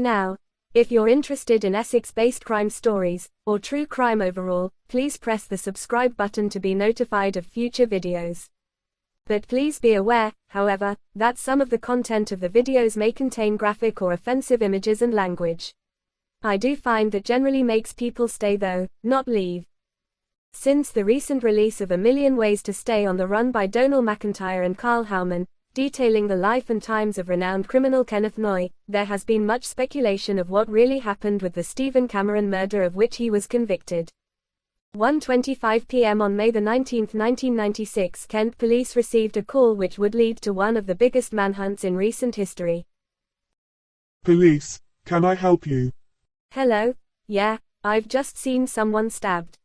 Now, if you're interested in Essex-based crime stories, or true crime overall, please press the subscribe button to be notified of future videos. But please be aware, however, that some of the content of the videos may contain graphic or offensive images and language. I do find that generally makes people stay though, not leave. Since the recent release of A Million Ways to Stay on the Run by Donal McIntyre and Carl Howman, detailing the life and times of renowned criminal Kenneth Noye, there has been much speculation of what really happened with the Stephen Cameron murder of which he was convicted. 1:25 p.m. on May 19, 1996, Kent police received a call which would lead to one of the biggest manhunts in recent history. Police, can I help you? Hello? Yeah, I've just seen someone stabbed.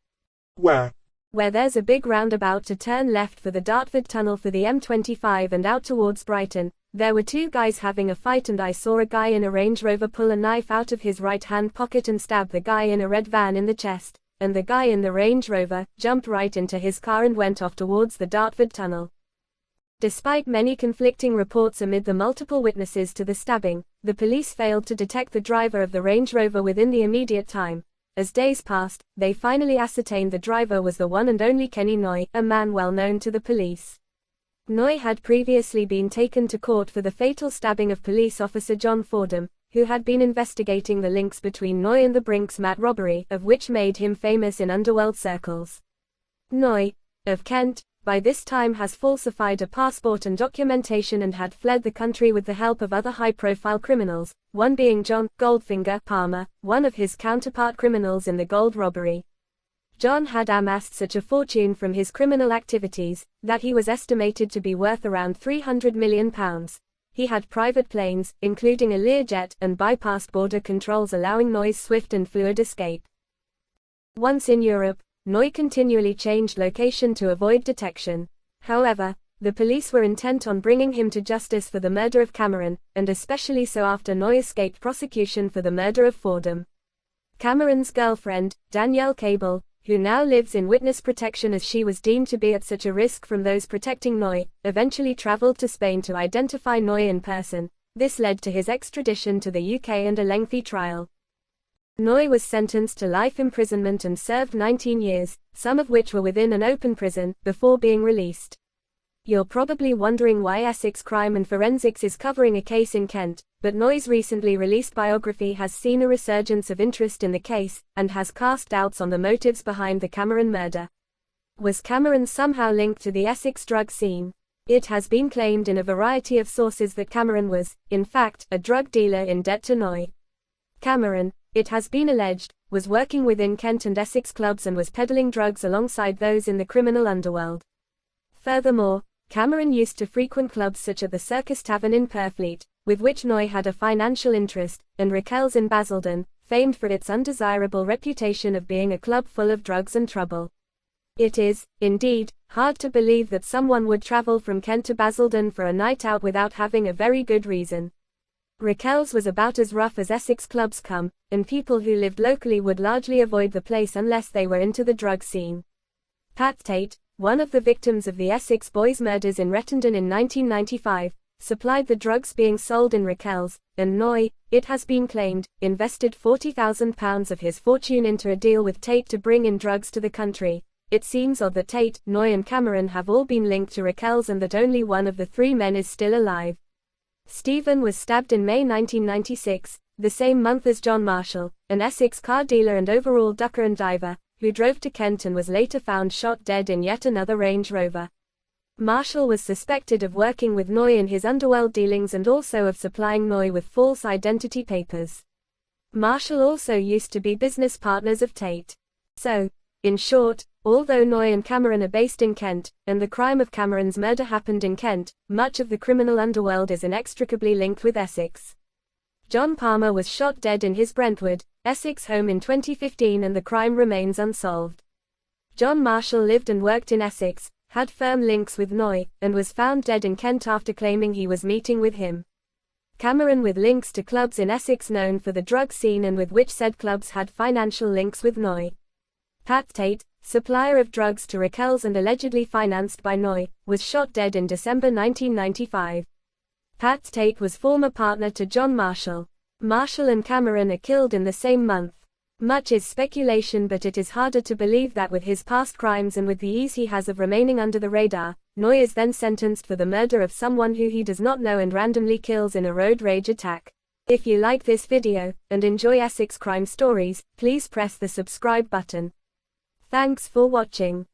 Where? Where there's a big roundabout to turn left for the Dartford Tunnel for the M25 and out towards Brighton. There were two guys having a fight and I saw a guy in a Range Rover pull a knife out of his right-hand pocket and stab the guy in a red van in the chest, and the guy in the Range Rover jumped right into his car and went off towards the Dartford Tunnel. Despite many conflicting reports amid the multiple witnesses to the stabbing, the police failed to detect the driver of the Range Rover within the immediate time. As days passed, they finally ascertained the driver was the one and only Kenneth Noye, a man well known to the police. Noye had previously been taken to court for the fatal stabbing of police officer John Fordham, who had been investigating the links between Noye and the Brinks-Mat robbery, of which made him famous in underworld circles. Noye, of Kent, by this time has falsified a passport and documentation and had fled the country with the help of other high-profile criminals, one being John Goldfinger Palmer, one of his counterpart criminals in the gold robbery. John had amassed such a fortune from his criminal activities, that he was estimated to be worth around £300 million. He had private planes, including a Learjet, and bypassed border controls allowing Noye's swift and fluid escape. Once in Europe, Noye continually changed location to avoid detection. However, the police were intent on bringing him to justice for the murder of Cameron, and especially so after Noye escaped prosecution for the murder of Fordham. Cameron's girlfriend, Danielle Cable, who now lives in witness protection as she was deemed to be at such a risk from those protecting Noye, eventually traveled to Spain to identify Noye in person. This led to his extradition to the UK and a lengthy trial. Noye was sentenced to life imprisonment and served 19 years, some of which were within an open prison, before being released. You're probably wondering why Essex Crime and Forensics is covering a case in Kent, but Noye's recently released biography has seen a resurgence of interest in the case, and has cast doubts on the motives behind the Cameron murder. Was Cameron somehow linked to the Essex drug scene? It has been claimed in a variety of sources that Cameron was, in fact, a drug dealer in debt to Noye. Cameron, it has been alleged, was working within Kent and Essex clubs and was peddling drugs alongside those in the criminal underworld. Furthermore, Cameron used to frequent clubs such as the Circus Tavern in Purfleet, with which Noye had a financial interest, and Raquel's in Basildon, famed for its undesirable reputation of being a club full of drugs and trouble. It is, indeed, hard to believe that someone would travel from Kent to Basildon for a night out without having a very good reason. Raquel's was about as rough as Essex clubs come, and people who lived locally would largely avoid the place unless they were into the drug scene. Pat Tate, one of the victims of the Essex boys' murders in Rettendon in 1995, supplied the drugs being sold in Raquel's, and Noye, it has been claimed, invested £40,000 of his fortune into a deal with Tate to bring in drugs to the country. It seems odd that Tate, Noye and Cameron have all been linked to Raquel's and that only one of the three men is still alive. Stephen was stabbed in May 1996, the same month as John Marshall, an Essex car dealer and overall ducker and diver, who drove to Kent and was later found shot dead in yet another Range Rover. Marshall was suspected of working with Noye in his underworld dealings and also of supplying Noye with false identity papers. Marshall also used to be business partners of Tate. So, in short, although Noye and Cameron are based in Kent, and the crime of Cameron's murder happened in Kent, much of the criminal underworld is inextricably linked with Essex. John Palmer was shot dead in his Brentwood, Essex home in 2015 and the crime remains unsolved. John Marshall lived and worked in Essex, had firm links with Noye, and was found dead in Kent after claiming he was meeting with him. Cameron with links to clubs in Essex known for the drug scene and with which said clubs had financial links with Noye. Pat Tate, supplier of drugs to Raquel's and allegedly financed by Noye, was shot dead in December 1995. Pat Tate was former partner to John Marshall. Marshall and Cameron are killed in the same month. Much is speculation, but it is harder to believe that with his past crimes and with the ease he has of remaining under the radar, Noye is then sentenced for the murder of someone who he does not know and randomly kills in a road rage attack. If you like this video, and enjoy Essex crime stories, please press the subscribe button. Thanks for watching.